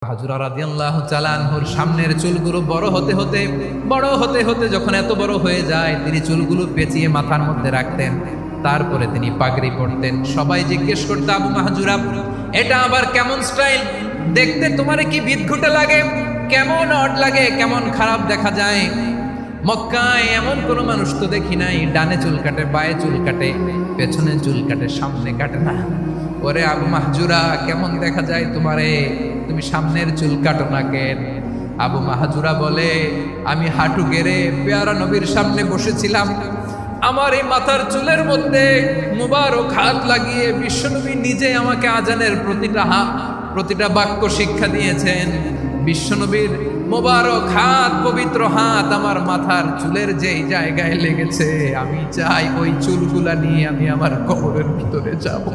হাজরা রাদিয়াল্লাহু তাআলা আনহুর সামনের চুলগুলো বড় হতে হতে যখন এত বড় হয়ে যায়, তিনি চুলগুলো পেঁচিয়ে মাথার মধ্যে রাখতেন। তারপরে তিনি পাগড়ি পরতেন। সবাই জিজ্ঞেস করতো, আবু মাহজুরা, এটা আবার কেমন স্টাইল? দেখতে তোমারে কি বিদঘুটে লাগে? কেমন অড লাগে, কেমন খারাপ দেখা যায়। মক্কায় এমন কোনো মানুষ তো দেখি নাই, ডানে চুল কাটে, বায়ে চুল কাটে, পেছনে চুল কাটে, সামনে কাটে না। ওরে আবু মাহজুরা, কেমন দেখা যায় তোমারে? তুমি সামনের চুল কাটো না কেন? আবু মাহজুরা বলে, আমি হাঁটু গেড়ে পেয়ারা নবীর সামনে বসেছিলাম। আমার এই মাথার চুলের মধ্যে মুবারক হাত লাগিয়ে বিশ্বনবী নিজে আমাকে আজানের প্রতিটা বাক্য শিক্ষা দিয়েছেন। বিশ্বনবীর মোবারক হাত, পবিত্র হাত আমার মাথার চুলের যেই জায়গায় লেগেছে, আমি চাই ওই চুলগুলা নিয়ে আমি আমার কবরের ভিতরে যাব।